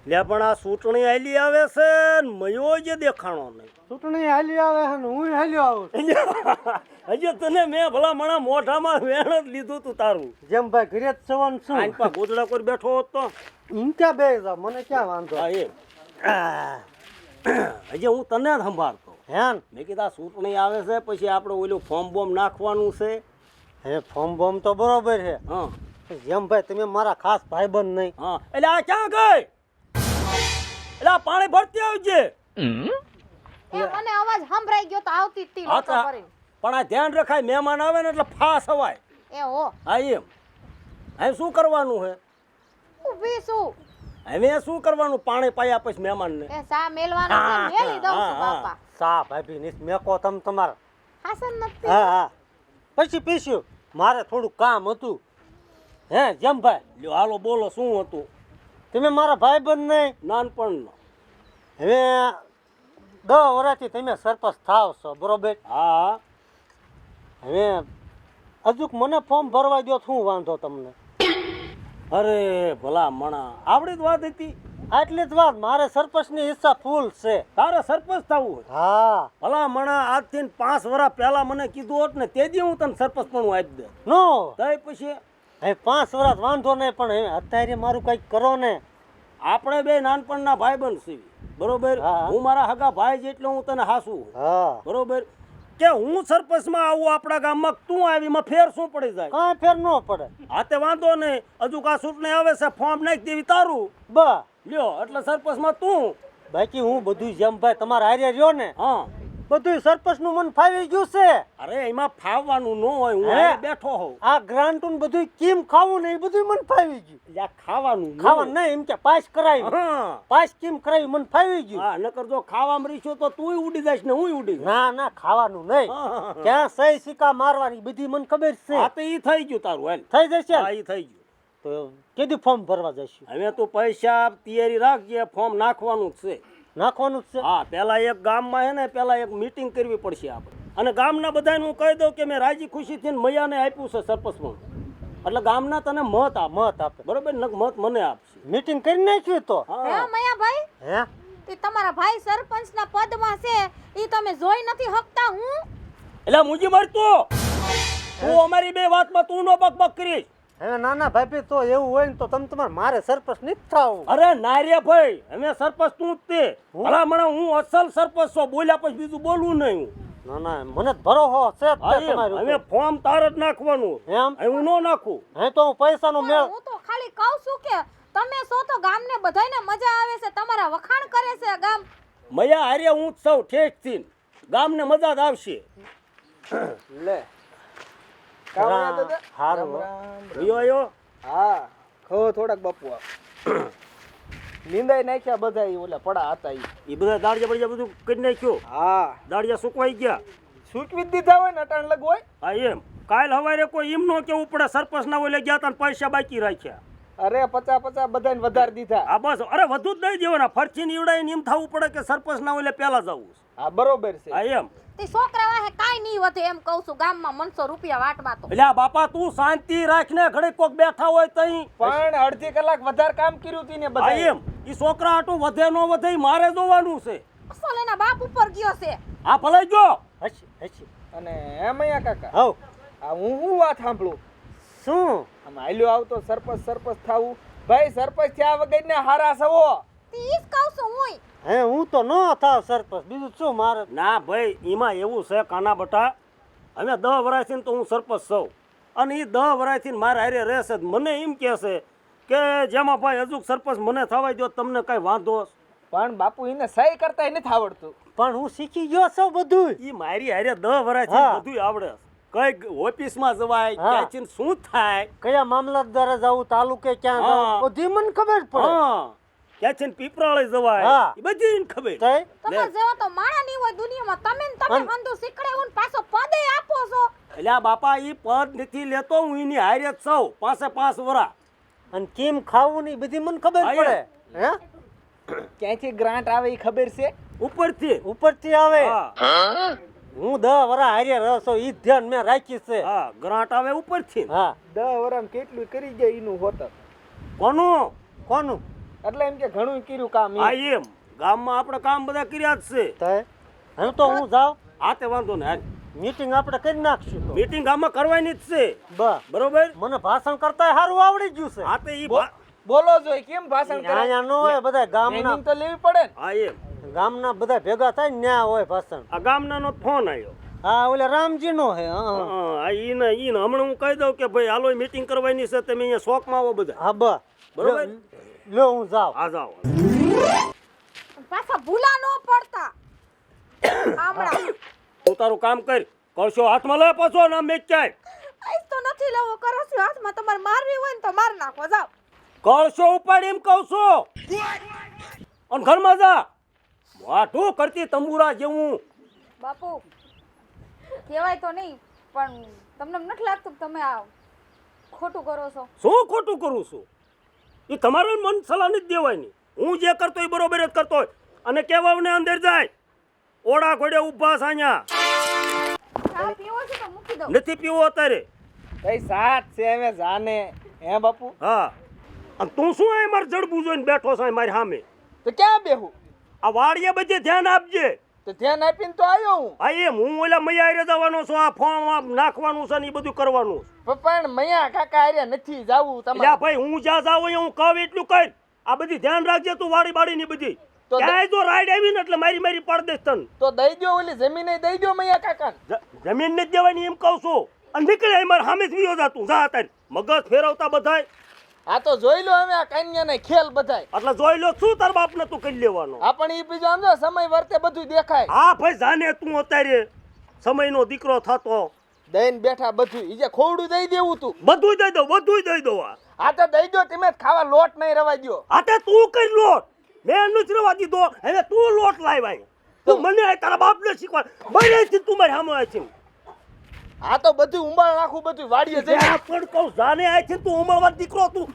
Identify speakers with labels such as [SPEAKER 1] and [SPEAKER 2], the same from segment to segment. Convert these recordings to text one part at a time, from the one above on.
[SPEAKER 1] લે પણ આ ચૂંટણી હાલી આવે છે ને મયો જ દેખાણો નહીં.
[SPEAKER 2] ચૂંટણી હાલી આવે છે ને હું હાલ્યો આવું.
[SPEAKER 1] હજી તને મેં ભલા મણા મોઢામાં વેણ જ લીધું તું તારું.
[SPEAKER 2] જેમ ભાઈ ઘરે જ સવાન છું
[SPEAKER 1] આંપા ગોદડા કરી બેઠો હોત તો
[SPEAKER 2] એમ ક્યાં બે જાવ મને ક્યાં વાંધો.
[SPEAKER 1] હા એમ હજી હું તને જ સંભાળતો.
[SPEAKER 2] હેન
[SPEAKER 1] મેં કીધું આ ચૂંટણી આવે છે પછી આપણે ઓલું ફોર્મ બોમ નાખવાનું છે.
[SPEAKER 2] હે ફોર્મ બોમ તો બરોબર છે.
[SPEAKER 1] હા
[SPEAKER 2] જેમ ભાઈ તમે મારા ખાસ ભાઈબંધ નહીં.
[SPEAKER 1] હા એટલે આ ક્યાં ગઈ? એટલે આ પાણી ભરતી આવજે.
[SPEAKER 3] એ મને અવાજ સંભળાઈ ગયો તો આવતી જ તી
[SPEAKER 1] હા
[SPEAKER 3] લોચો
[SPEAKER 1] તો
[SPEAKER 3] કરીને.
[SPEAKER 1] પણ આ ધ્યાન રખાય મહેમાન આવે ને એટલે ફાસ અવાય.
[SPEAKER 3] એ હો
[SPEAKER 1] હા એમ હવે શું કરવાનું છે?
[SPEAKER 3] ઊભી છું.
[SPEAKER 1] હવે શું કરવાનું? પાણી પાયા પછી મહેમાનને
[SPEAKER 3] એ સા મેલવાનો છે મેલી દઉં છું બાપા.
[SPEAKER 2] સા ભાભી નીસ મેકો તમ તમારા.
[SPEAKER 3] હાસન નથી.
[SPEAKER 2] હા હા પછી પીસ્યું મારે થોડું કામ હતું. હે જેમ ભાઈ
[SPEAKER 1] લ્યો હાલો બોલો શું હતું?
[SPEAKER 2] તમે મારા ભાઈબંધ નહીં.
[SPEAKER 1] નાનપણનો.
[SPEAKER 2] હવે 10 વર્ષથી તમે સરપંચ થાવ છો બરોબર.
[SPEAKER 1] હા
[SPEAKER 2] હવે હજુક મને ફોર્મ ભરવા દો શું વાંધો તમને?
[SPEAKER 1] અરે ભલા મણા આવડી જ વાત હતી.
[SPEAKER 2] આટલી જ વાત મારે સરપંચની ઈચ્છા ફૂલ છે.
[SPEAKER 1] તારે સરપંચ થવું હોય?
[SPEAKER 2] હા
[SPEAKER 1] ભલા મણા આજથી 5 વર્ષ પહેલા મને કીધું હોત ને તે દી હું તને સરપંચ પણ આપી દે.
[SPEAKER 2] નો
[SPEAKER 1] તઈ પછી
[SPEAKER 2] હવે 5 વર્ષ વાંધો નહીં પણ હવે અત્યારે મારું કંઈક કરો ને.
[SPEAKER 1] આપણે બે નાનપણના ભાઈબંધ છીએ બરોબર.
[SPEAKER 2] હા.
[SPEAKER 1] હું મારા હગા ભાઈ જેટલો હું તને હાસું
[SPEAKER 2] હા
[SPEAKER 1] બરોબર કે હું સરપંચમાં આવું આપણા ગામમાં તું આવીમાં ફેર શું પડી જાય?
[SPEAKER 2] કાંઈ ફેર ન પડે.
[SPEAKER 1] હા તે વાંધો નહીં. હજુ કા ચૂંટણી આવે છે ફોર્મ નાખી દેવી તારું.
[SPEAKER 2] બસ
[SPEAKER 1] લ્યો એટલે સરપંચમાં તું.
[SPEAKER 2] બાકી હું બધું જેમ ભાઈ તમારા હારે રહ્યો ને
[SPEAKER 1] હા
[SPEAKER 2] બધું સરપંચનું મન ફાવી ગયું છે.
[SPEAKER 1] અરે એમાં ફાવવાનું ન હોય. હું
[SPEAKER 2] હે?
[SPEAKER 1] અહીં બેઠો હોઉં.
[SPEAKER 2] આ ગ્રાન્ટુન બધું કેમ ખાવું ને એ બધું મન ફાવી ગયું.
[SPEAKER 1] લ્યા ખાવાનું ન
[SPEAKER 2] ખાવાનું
[SPEAKER 1] હોય.
[SPEAKER 2] નહીં એમ કે પાસ કરાવી
[SPEAKER 1] હા
[SPEAKER 2] પાસ કેમ કરાવી મન ફાવી ગયું.
[SPEAKER 1] હા નકર જો ખાવામાં રહીશું તો તુંય ઉડી જઈશ ને હુંય ઉડી જઈશ.
[SPEAKER 2] ના ના ખાવાનું નહીં.
[SPEAKER 1] હા, હા, હા.
[SPEAKER 2] ક્યાં સહી સિક્કા મારવાની બધી મને ખબર
[SPEAKER 1] હા
[SPEAKER 2] છે.
[SPEAKER 1] તો ઈ થઈ ગયું તારું હાલ.
[SPEAKER 2] થઈ જશે
[SPEAKER 1] હા
[SPEAKER 2] ને?
[SPEAKER 1] ઈ થઈ ગયું.
[SPEAKER 2] તો કેદી ફોર્મ ભરવા જઈશું?
[SPEAKER 1] હવે તું પૈસા તૈયારી રાખજે. ફોર્મ નાખવાનું જ છે.
[SPEAKER 2] નાખવાનું જ છે.
[SPEAKER 1] હા પેલા એક ગામમાં હે ને પેલા એક મીટિંગ કરવી પડશે આપણે. અને ગામના બધાને હું કહી દઉં કે મેં રાજી ખુશીથી મૈયાને આપ્યું છે સરપંચમાં. એટલે ગામના તને મત આપ.
[SPEAKER 2] મત આપે.
[SPEAKER 1] બરોબર ને? મત મને આપશે.
[SPEAKER 2] મીટિંગ કરી નાખ્યું તો.
[SPEAKER 3] હે
[SPEAKER 1] હા
[SPEAKER 3] મયાભાઈ
[SPEAKER 2] હે
[SPEAKER 3] તે તમારા ભાઈ સરપંચના પદમાં છે ઈ તમે જોઈ નથી હકતા. હું
[SPEAKER 1] એટલે મુજી મારતો તું અમારી બે વાતમાં તું નો બકબક કરીશ.
[SPEAKER 2] હવે નાના ભાભી તો એવું હોય ને તો તમે તમારે મારે સરપંચ નથી થાવું.
[SPEAKER 1] અરે નાર્યા ભાઈ અમે સરપંચ તું જ તે. ભલા મને હું અસલ સરપંચ છું. બોલ્યા પછી બીજું બોલવું નહીં હું.
[SPEAKER 2] ના ના મને જ ભરોસો છે જ તે તમારી
[SPEAKER 1] હવે
[SPEAKER 2] ઉપર.
[SPEAKER 1] ફોર્મ તાર જ નાખવાનું.
[SPEAKER 2] એમ
[SPEAKER 1] હવે હું નો નાખું.
[SPEAKER 2] હે તો હું પૈસાનો
[SPEAKER 3] પણ
[SPEAKER 2] મેળ.
[SPEAKER 3] હું તો ખાલી કહું છું કે તમે સો તો ગામને બધાયને મજા આવે છે. તમારા વખાણ કરે છે ગામ.
[SPEAKER 1] મયા હારે હું જ સૌ ઠેઠથી ગામને મજા જ આવશે.
[SPEAKER 4] લે કાવડિયા દાદા
[SPEAKER 2] હારું હો.
[SPEAKER 1] રહ્યો આયો.
[SPEAKER 4] હા ખો થોડાક બાપુ આપ લીંદાઈ નાખ્યા બધા ઈ ઓલા પડા હતા ઈ.
[SPEAKER 1] એ બધા દાળિયા બળિયા બધું કરી નાખ્યો.
[SPEAKER 4] હા
[SPEAKER 1] દાળિયા સુકવાઈ ગયા.
[SPEAKER 4] સૂકવી જ દીધા હોય ને અટાણ લગ હોય.
[SPEAKER 1] હા એમ કાલ હવારે કોઈ એમ નો કેવું પડે સરપંચના ઓલે ગયા તા ને પૈસા બાકી રાખ્યા.
[SPEAKER 4] અરે 50 બધાને વધારી દીધા.
[SPEAKER 1] આ બસ અરે વધુ જ નહીં દેવાના. ફરથી નીવડાઈને એમ થવું પડે કે સરપંચના ઓલે પહેલા જવું.
[SPEAKER 4] હા બરોબર છે.
[SPEAKER 1] હા એમ
[SPEAKER 3] તે છોકરા વાહે કાઈ નહીં વધે એમ કહું છું. ગામમાં 500 રૂપિયા વાટમાં તો
[SPEAKER 1] એટલે આ બાપા તું શાંતિ રાખને. ઘડી કોક બેઠા હોય તઈ.
[SPEAKER 4] પણ અડધી કલાક વધારે કામ કર્યું તી ને
[SPEAKER 1] હા
[SPEAKER 4] બધા.
[SPEAKER 1] એમ ઈ છોકરા આટું વધે નો વધે ઈ મારે જોવાનું છે.
[SPEAKER 3] અસલ એના બાપ ઉપર ગયો છે.
[SPEAKER 1] આ ભલે જો
[SPEAKER 2] હસી હસી.
[SPEAKER 4] અને એમ અહીંયા કાકા
[SPEAKER 2] હવ
[SPEAKER 4] આ હું વાત સાંભળું
[SPEAKER 2] શું
[SPEAKER 4] આમ હાલ્યો આવતો સરપંચ થાવું. ભાઈ સરપંચ થયા વગર ને હારા સવો.
[SPEAKER 3] તે ઈ જ કહું છું હુંય.
[SPEAKER 2] હે હું તો ન થાવ સરપંચ બીજું શું મારે.
[SPEAKER 1] ના ભાઈ એમાં એવું છે કાના બટા. અમે 10 વર્ષથી તો હું સરપંચ છું અને એ 10 વર્ષથી મારે હારે રહેશે. મને એમ કહે છે કે જેમાં ભાઈ હજુ સરપંચ મને થવાય દો તમને કઈ વાંધો.
[SPEAKER 4] પણ બાપુ એને સહી કરતા નથી આવડતું.
[SPEAKER 2] પણ હું શીખી ગયો છું બધું.
[SPEAKER 1] એ મારી હારે 10 વર્ષથી
[SPEAKER 2] હા.
[SPEAKER 1] બધું આવડે. કઈ ઓફિસમાં જવાય
[SPEAKER 2] હા.
[SPEAKER 1] ક્યાંથી શું થાય.
[SPEAKER 2] કયા મામલતદારે જવું તાલુકે ક્યાં
[SPEAKER 1] હા.
[SPEAKER 2] જવું બધી મને ખબર પડે.
[SPEAKER 1] હા ક્યાંથી પીપરાળે જવાય
[SPEAKER 2] હા.
[SPEAKER 1] એ બધી એને ખબર.
[SPEAKER 2] તઈ
[SPEAKER 3] તમાર જેવા તો માણા નહીં હોય દુનિયામાં. તમે હંધુ શીખડે હું પાછો પદે આપો છો.
[SPEAKER 1] એટલે આ બાપા એ પદ નથી લેતો. હું એની હારે જ છું 5 વર્ષ.
[SPEAKER 2] અને કેમ ખાવું ને ઈ બધી મને ખબર
[SPEAKER 1] હા,
[SPEAKER 2] પડે. હે
[SPEAKER 4] ક્યાંથી ગ્રાન્ટ આવે એ ખબર છે.
[SPEAKER 1] ઉપરથી
[SPEAKER 2] ઉપરથી આવે.
[SPEAKER 1] હા
[SPEAKER 2] હું 10 વર્ષ હારે રહ્યો છું ઈ ધ્યાન મેં રાખી છે.
[SPEAKER 1] હા ગ્રાન્ટ આવે ઉપરથી.
[SPEAKER 2] હા
[SPEAKER 4] 10 વર્ષ કેટલું કરી જાય એનું હોત.
[SPEAKER 1] કોનું?
[SPEAKER 2] કોનું?
[SPEAKER 4] એટલે એમ કે ઘણું કર્યું કામ
[SPEAKER 1] આ એમ ગામમાં આપણે કામ બધા કર્યા જ છે.
[SPEAKER 2] તય હવે તો હું જાઉં,
[SPEAKER 1] આ તે વાંધો ને હાલ
[SPEAKER 2] મીટિંગ આપણે કરી નાખશું તો.
[SPEAKER 1] મીટિંગ ગામમાં કરવાની જ છે.
[SPEAKER 2] બસ
[SPEAKER 1] બરોબર.
[SPEAKER 2] મને ભાષણ કરતા સારું આવડી ગયું છે.
[SPEAKER 1] આ તે ઈ
[SPEAKER 4] બોલો જોઈએ કેમ ભાષણ કરે
[SPEAKER 2] અહીંયા ન હોય, બધા ગામના
[SPEAKER 4] ટ્રેનિંગ તો લેવી પડે ને.
[SPEAKER 1] આ એમ
[SPEAKER 2] ગામના બધા ભેગા થાય ને ન્યા હોય ભાષણ.
[SPEAKER 1] આ ગામનાનો ફોન આવ્યો.
[SPEAKER 2] હા ઓલા રામજી નો હે. હા
[SPEAKER 1] આ ઈને હમણાં હું કહી દઉં કે ભાઈ હાલો મીટિંગ કરવાની છે, તમે અહીંયા શોખમાં આવો બધા.
[SPEAKER 2] હા બસ
[SPEAKER 1] બરોબર.
[SPEAKER 2] લો હું જાઉં.
[SPEAKER 1] આ જાઓ.
[SPEAKER 3] પાછા ભૂલા ન પડતા આમળા.
[SPEAKER 1] તું તારું કામ કર. કળશો હાથમાં લે પાછો ના મેચ જાય.
[SPEAKER 3] આઈસ તો નથી લેવો, કરો છો હાથમાં. તમારે મારવી હોય ને તો માર નાખો, જાઓ.
[SPEAKER 1] કળશો ઉપાડી એમ કહું છું. અને ઘરમાં જા. વાઠું કરતી તંબુરા જેવું.
[SPEAKER 3] બાપુ કહેવાય તો નહીં, પણ તમને નથી લાગતું કે તમે આ ખોટું કરો છો?
[SPEAKER 1] શું ખોટું કરું છું? એ તમારું મન સલાહ નથી દેવાય નહીં. હું જે કરતો એ બરોબર જ કરતો હોય. અને કહેવાને અંદર જાય. ઓડા ઘોડે ઊભા સાન્યા.
[SPEAKER 3] ચા પીવો છો તો મૂકી દો.
[SPEAKER 1] નથી પીવો અત્યારે.
[SPEAKER 4] કઈ સાથ છે હવે જાને હે બાપુ?
[SPEAKER 1] હા. અને તું શું આ મારે જડબું જોઈને બેઠો છે મારી સામે?
[SPEAKER 4] તો ક્યાં બેહું?
[SPEAKER 1] આ વાડીએ બધે ધ્યાન આપજે.
[SPEAKER 4] તો ધ્યાન આપીને તો આવ્યો હું.
[SPEAKER 1] હા એમ હું ઓલા મૈયા જવાનો છું. આ ફોર્મ નાખવાનું છે ને એ બધું કરવાનું છે.
[SPEAKER 4] પણ મૈયા કાકા આર્યા નથી જાવું તમારે.
[SPEAKER 1] એટલે ભાઈ હું જ્યાં જાઉં અહીંયા હું કહું એટલું કર. આ બધી ધ્યાન રાખજે તું વાડી બાડી ની બધી.
[SPEAKER 4] તો
[SPEAKER 1] ક્યાંય જો રાઈડ આવી ને એટલે મારી પાડ દઈશ તને.
[SPEAKER 4] તો દઈ દો ઓલી જમીન દઈ દો મૈયા કાકા.
[SPEAKER 1] જમીન ને જ દેવાની એમ કહું છું. અને નીકળે મારે સામે જ વિયો જાતું. જા તારી મગજ ફેરવતા બધાય.
[SPEAKER 4] આ તો જોઈ લો હવે આ કન્યાને ખેલ બધાય.
[SPEAKER 1] એટલે જોઈ લો શું તાર બાપને તું કરી લેવાનો.
[SPEAKER 4] આપણ ઈ બીજો આમ જો સમય વર્તે બધું દેખાય.
[SPEAKER 1] હા ભાઈ જાને તું અત્યારે સમયનો દીકરો થતો.
[SPEAKER 4] દઈને બેઠા બધું ઈ જે ખોવડું દઈ દેવું તું.
[SPEAKER 1] બધું દઈ દો, બધું દઈ દો.
[SPEAKER 4] આ તો દઈ દો તમે જ ખાવા લોટ નહીં રવા દો.
[SPEAKER 1] આતે તું કરી લોટ. મેં નથી રવા દીધો. હવે તું લોટ લાવ્યા. તું મને તારા બાપને શીખવાડ. બરેથી તું મારી સામે આવી છે.
[SPEAKER 4] આ તો બધું ઉંબાળ નાખું બધું વાડીએ જઈ.
[SPEAKER 1] આ પણ કહું જાને આવી છે તું ઉમરવાદ દીકરો તું.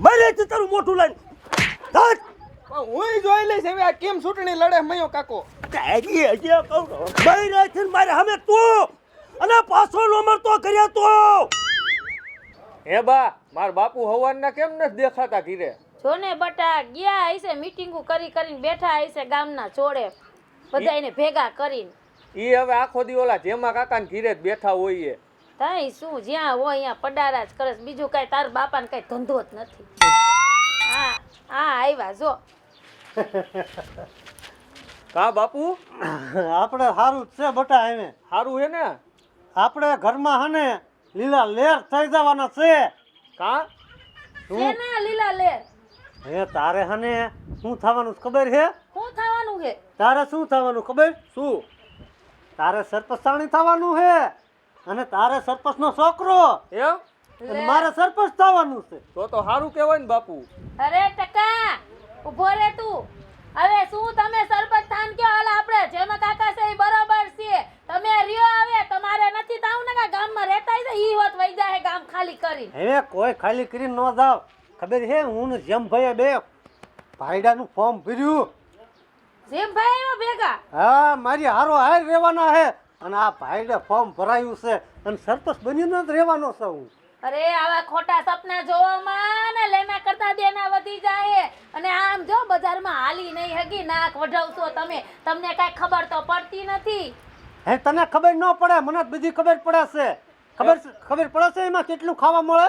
[SPEAKER 1] મરેથી તારું મોઢું લઈને. ધત.
[SPEAKER 4] પણ હુંય જોઈ લઈશ હવે આ કેમ ચૂંટણી લડે મયો કાકો.
[SPEAKER 1] હજી કહું બરેથી મારી સામે તું. અને પાછો નંબર તો કર્યા તો.
[SPEAKER 5] હે બા માર બાપુ હવારના કેમ નથી દેખાતા ઘીરે?
[SPEAKER 6] જો ને બટા ગયા હશે, મીટિંગો કરી કરીને બેઠા હશે ગામના ચોડે બધાયને ભેગા કરીને.
[SPEAKER 5] ઈ હવે આખો દી ઓલા જેમા કાકાને ઘીરે જ બેઠા હોઈએ.
[SPEAKER 6] તઈ શું જ્યાં હોય અહીંયા પડારા જ કરે, બીજું કાંઈ તાર બાપાને કાંઈ ધંધો જ નથી. હા હા આવ્યા જો.
[SPEAKER 5] કા બાપુ
[SPEAKER 2] આપણે સારું જ છે બટા. હવે
[SPEAKER 5] સારું હે ને?
[SPEAKER 2] આપણે ઘરમાં હને લીલા લેર થઈ જવાના છે.
[SPEAKER 5] કા
[SPEAKER 6] શેના લીલા લેર?
[SPEAKER 2] હે તારે હને શું થવાનું છે ખબર હે?
[SPEAKER 6] શું થવાનું છે?
[SPEAKER 2] તારે શું થવાનું ખબર?
[SPEAKER 5] શું?
[SPEAKER 2] તારે સરપંચાણી થવાનું હે. અને તારે સરપંચનો છોકરો
[SPEAKER 5] એમ?
[SPEAKER 2] અને મારે સરપંચ થવાનું છે.
[SPEAKER 5] તો સારું કહેવાય ને બાપુ.
[SPEAKER 6] અરે ટકા ઊભો રે તું. હવે શું તમે સરપંચ થાન કયો? હાલ આપણે જેમાં કાકા છે ઈ બરોબર છે. તમે રહ્યો હવે તમારે નથી થાવું ને કે ગામમાં રહેતા છે ઈ હોત વઈ જાય ગામ ખાલી કરી.
[SPEAKER 2] હવે કોઈ ખાલી કરીને ન જાવ. ખબર હે હું ને જેમ ભાઈ બે ભાઈડાનું ફોર્મ ભર્યું.
[SPEAKER 6] જેમ ભાઈ એવા ભેગા.
[SPEAKER 2] હા મારી હારો હાર રહેવાના હે. અને આ ભાઈડે ફોર્મ ભરાયું છે અને સરપંચ બનીને જ રહેવાનો છે હું.
[SPEAKER 6] અરે આવા ખોટા સપના જોવામાં ને લેના કરતા દેના વધી જાય. અને આમ જો બજારમાં હાલી નહીં હગી નાક વઢાવશો તમે. તમને કાંઈ ખબર તો પડતી નથી.
[SPEAKER 2] હે તને ખબર ન પડે, મને જ બધી ખબર પડે છે. ખબર પડે છે એમાં કેટલું ખાવા મળે?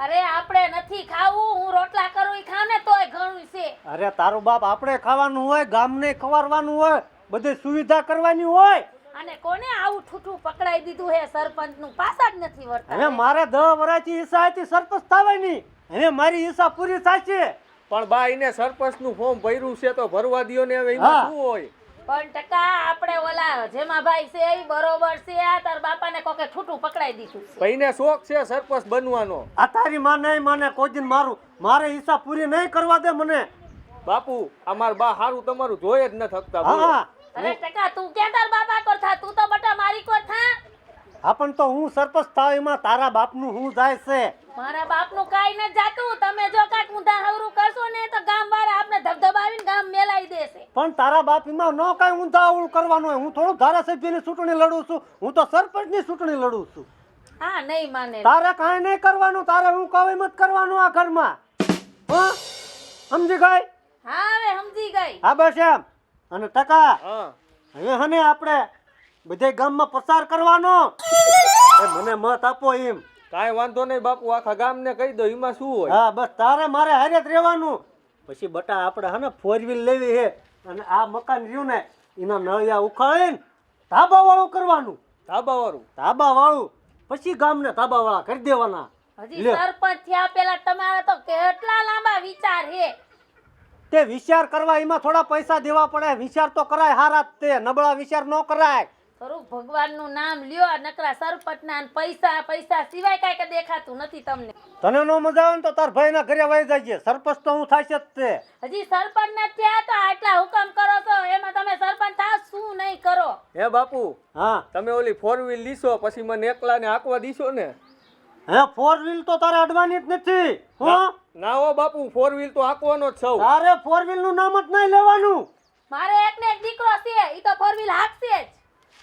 [SPEAKER 6] અરે આપણે નથી ખાવું. હું રોટલા કરું ઈ ખાવ ને તોય ઘણું છે.
[SPEAKER 2] અરે તારું બાપ આપણે ખાવાનું હોય, ગામને ખવારવાનું હોય, બધી સુવિધા કરવાની હોય.
[SPEAKER 6] અને કોને આવું ઠૂઠું પકડાઈ દીધું હે સરપંચ નું? પાસા જ નથી
[SPEAKER 2] હવે
[SPEAKER 6] વળતા.
[SPEAKER 2] મારે 10 વર્ષથી ઈચ્છા હતી સરપંચ થવાની. હવે મારી ઈચ્છા પૂરી થશે.
[SPEAKER 5] પણ બા એને સરપંચ નું ફોર્મ ભર્યું છે તો ભરવા દ્યો ને. હવે એમાં
[SPEAKER 2] હા.
[SPEAKER 5] શું હોય?
[SPEAKER 6] પણ ટકા આપણે ઓલા જેમાં ભાઈ છે ઈ બરોબર છે. આ તાર બાપાને કોકે ઠૂઠું પકડાઈ દીધું છે.
[SPEAKER 5] ભાઈને શોખ છે સરપંચ બનવાનો.
[SPEAKER 2] આ તારી માં નહીં માને કોઈ દિન મારું. મારે ઈચ્છા પૂરી નહીં કરવા દે મને.
[SPEAKER 5] બાપુ અમાર બા હારું તમારું જોઈ જ ન થકતા. બોલો.
[SPEAKER 2] હા
[SPEAKER 6] અરે ટકા તું ક્યાં તાર બાપા કોર થા? તું તો બટા મારી કોર થા.
[SPEAKER 2] આપણ તો હું સરપંચ થાવ એમાં તારા બાપનું હું જાય છે.
[SPEAKER 6] મારા બાપનું કાઈ ન જાતું. તમે જો કાક ઊંધા હવરું કરશો ને તો ગામ વાળા આપણે ધબધબાવીને ગામ મેલાઈ દેશે.
[SPEAKER 2] પણ તારા બાપ એમાં ન કાંઈ ઊંધા અવળું કરવાનું હોય. હું થોડું ધારાસભ્યની ચૂંટણી લડું છું. હું તો સરપંચની ચૂંટણી લડું છું.
[SPEAKER 6] હા નહીં માને.
[SPEAKER 2] તારે કાંઈ નહીં કરવાનું. તારે હું કહું એમ જ કરવાનું આ ઘરમાં. હા સમજી ગઈ?
[SPEAKER 6] હા હવે સમજી ગઈ.
[SPEAKER 2] હા બસ એમ. અને ટકા
[SPEAKER 5] હા
[SPEAKER 2] હવે હને આપણે બધે ગામમાં પ્રચાર કરવાનો. એ મને મત આપો એમ.
[SPEAKER 5] કાંઈ વાંધો નહીં બાપુ, આખા ગામને કહી દો, એમાં શું હોય.
[SPEAKER 2] હા બસ તારે મારે હારે જ રહેવાનું. પછી બટા આપણે હને 4 વ્હીલ લેવી છે અને આ મકાન રહ્યું ને એના નળિયા ઉખાડીને ધાબા વાળું કરવાનું.
[SPEAKER 5] ધાબાવાળું?
[SPEAKER 2] ધાબા વાળું પછી ગામને ધાબા વાળા કરી દેવાના.
[SPEAKER 6] હજી
[SPEAKER 2] લ્યો.
[SPEAKER 6] સરપંચ થયા પેલા તમારા તો કેટલા લાંબા વિચાર હે.
[SPEAKER 2] તે વિચાર કરવા એમાં થોડા પૈસા દેવા પડે. વિચાર તો કરાય હારા જ તે, નબળા વિચાર ન કરાય.
[SPEAKER 6] થોડુંક ભગવાનનું નામ લ્યો, નકરા સરપંચના ને પૈસા પૈસા સિવાય કાંઈ કે દેખાતું નથી તમને.
[SPEAKER 2] તને નો મજા આવે ને તો તાર ભાઈના ઘરે વહી જાય. સરપંચ તો હું થાશે જ તે.
[SPEAKER 6] હજી સરપંચ નથી થયા તો આટલા હુકમ કરો છો, એમાં તમે સરપંચ થાવ શું નહીં કરો.
[SPEAKER 5] હે બાપુ,
[SPEAKER 2] હા
[SPEAKER 5] તમે ઓલી 4 વ્હીલ લીશો પછી મને એકલાને હાંકવા દીશો ને?
[SPEAKER 2] હે 4 વ્હીલ તો તારે અડવાની જ નથી. હો
[SPEAKER 5] ના હો બાપુ, 4 વ્હીલ તો હાંકવાનો જ સૌ.
[SPEAKER 2] તારે 4 વ્હીલ નું નામ જ નહીં લેવાનું.
[SPEAKER 6] મારે એક ને એક દીકરો છે, ઈ તો 4 વ્હીલ હાંકશે જ.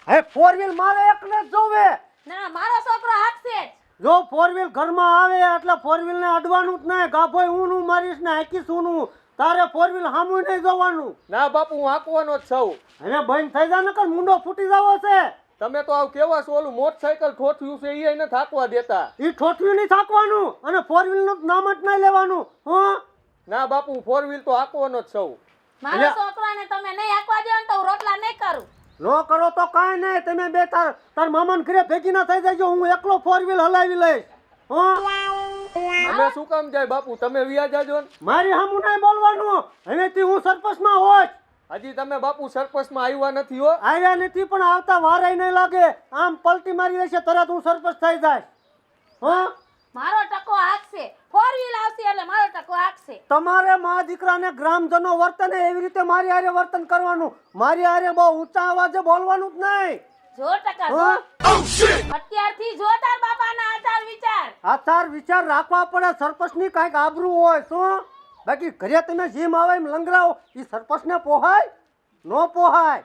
[SPEAKER 2] હે 4 વ્હીલ મારે એકને જ જોવે.
[SPEAKER 6] ના મારો છોકરો હાંકશે જ.
[SPEAKER 2] જો 4 વ્હીલ ઘરમાં આવે એટલે 4 વ્હીલ ને અડવાનું જ નહીં. ગાભોય ઊનું મારીશ ને હાકીશ ઊનું. તારે 4 વ્હીલ સામું નહીં જોવાનું.
[SPEAKER 5] ના બાપુ, હું હાંકવાનો જ સૌ.
[SPEAKER 2] હવે બંધ થઈ જા નકર મુંડો ફૂટી જાવો છે.
[SPEAKER 5] તમે તો આવ કેવા છો, ઓલું મોટરસાયકલ ઠોઠ્યું છે એ નથી હાંકવા દેતા.
[SPEAKER 2] ઈ ઠોઠવ્યું નહીં થાકવાનું અને 4 વ્હીલ નું નામ જ નહીં લેવાનું. હા
[SPEAKER 5] ના બાપુ, 4 વ્હીલ તો હાંકવાનો જ સૌ.
[SPEAKER 6] મારો
[SPEAKER 2] અલ્યા.
[SPEAKER 6] છોકરાને તમે નહીં હાંકવા દો ને તો હું રોટલા નહીં કરું.
[SPEAKER 2] નો કરો તો કાંઈ નહીં. તમે બે તાર મામાને ઘરે ભેગી ના થઈ જાયજો. હું એકલો 4 વ્હીલ હલાવી લઈશ. હા
[SPEAKER 5] અમે શું કામ જાય બાપુ, તમે વ્યા જાજો ને.
[SPEAKER 2] મારી સામું નહીં બોલવાનું. હવેથી હું સરપંચમાં હોઈશ.
[SPEAKER 5] હજી તમે બાપુ સરપંચમાં આવ્યા નથી હો.
[SPEAKER 2] આવ્યા નથી પણ આવતા વારાય નહીં લાગે. આમ પલટી મારી દેશે તરત હું સરપંચ થઈ જાય. હા
[SPEAKER 6] મારો ટકો હાંકશે. 4 વ્હીલ આવશે એટલે મારો ટકો હાંકશે.
[SPEAKER 2] તમારે મા દીકરાને ગ્રામજનો વર્તને એવી રીતે મારી હારે વર્તન કરવાનું. મારી હારે બહુ ઊંચા અવાજે બોલવાનું જ નહીં.
[SPEAKER 6] જો ટકા જો.
[SPEAKER 2] હા?
[SPEAKER 6] અત્યારથી જો તાર બાપાના આચાર વિચાર.
[SPEAKER 2] આચાર વિચાર રાખવા પડે. સરપંચની કાંઈક આબરૂ હોય. શું બાકી ઘરે તમે જેમ આવે એમ લંગરાવો એ સરપંચને પોહાય? નો પોહાય.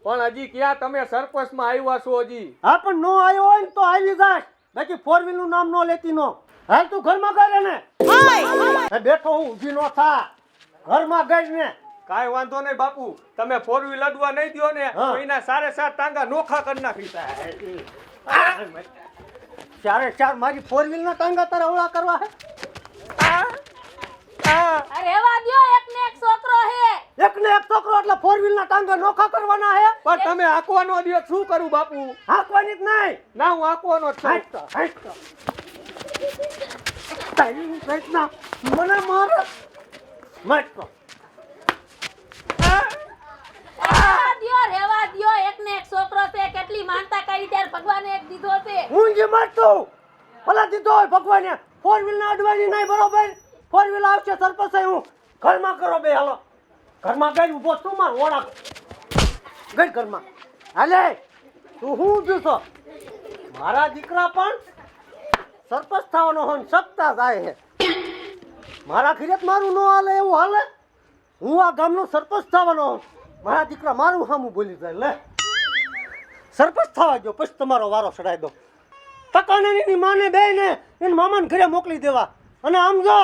[SPEAKER 5] પણ હજી ક્યાં તમે સરપંચમાં આવ્યા છો હજી?
[SPEAKER 2] હા પણ નો આવ્યો હોય ને તો આવી જાય. બાકી 4 વ્હીલ નું નામ નો લેતી નો. હાલ તું ઘરમાં ગઈ ને. હે બેઠો હું ઊભી નો થા. ઘરમાં ગઈ ને.
[SPEAKER 5] કાંઈ વાંધો નહીં બાપુ, તમે 4 વ્હીલ અડવા નહીં દો ને
[SPEAKER 2] હા.
[SPEAKER 5] તો એના 4.5 ટાંગા નોખા કરી નાખી.
[SPEAKER 2] ચારે ચાર મારી 4 વ્હીલ ના ટાંગા તારે ઓળા કરવા હે?
[SPEAKER 6] અરે રહેવા દ્યો, એક ને એક છોકરો હે.
[SPEAKER 2] એક ને એક છોકરો એટલે 4 વ્હીલ ના ટાંગા નોખા કરવાના હે?
[SPEAKER 5] પણ તમે હાંકવાનો દો, શું કરું બાપુ?
[SPEAKER 2] હાંકવાની જ નહીં.
[SPEAKER 5] ના, હું હાંકવાનો જ છું.
[SPEAKER 2] હાંકતો હાંકતો તારી પેટના મને મારે મારતો.
[SPEAKER 6] રહેવા દ્યો, એક ને એક છોકરો છે. કેટલી માનતા કરી ત્યારે ભગવાને એક દીધો છે.
[SPEAKER 2] હું જે મારતો ભલા દીધો હોય ભગવાને. 4 વ્હીલ ના અડવાની નહીં બરોબર. 4 વ્હીલ આવશે સરપંચ હું ઘરમાં કરો બે હાલો. ઘરમાં ગઈ ઊભો તું માર ઓળા ગઈ ઘરમાં. હાલે તું હું ઊભું છો? મારા દીકરા પણ સરપંચ થવાનો હોય ને સત્તા જાય છે. મારા ઘરે મારું ન હાલે એવું હાલે? હું આ ગામનો સરપંચ થવાનો હોઉં. મારા દીકરા મારું સામું બોલી જાય. લે સરપંચ થવા ગયો પછી તમારો વારો ચડાવી દો. ટકાને એની માને બે ને એને મામાને ઘરે મોકલી દેવા. અને આમ જો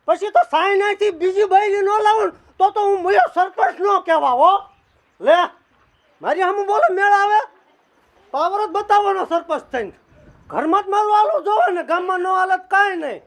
[SPEAKER 2] પછી તો સાઈ નાથી બીજી બૈરી ન લાવું તો હું મળ્યો સરપંચ ન કહેવા હો. લે મારી સામું બોલો મેળ આવે? પાવર જ બતાવવાનો સરપંચ થઈને. ઘરમાં જ મારું હાલું જોવે ને ગામમાં ન હાલત કાંઈ નહીં.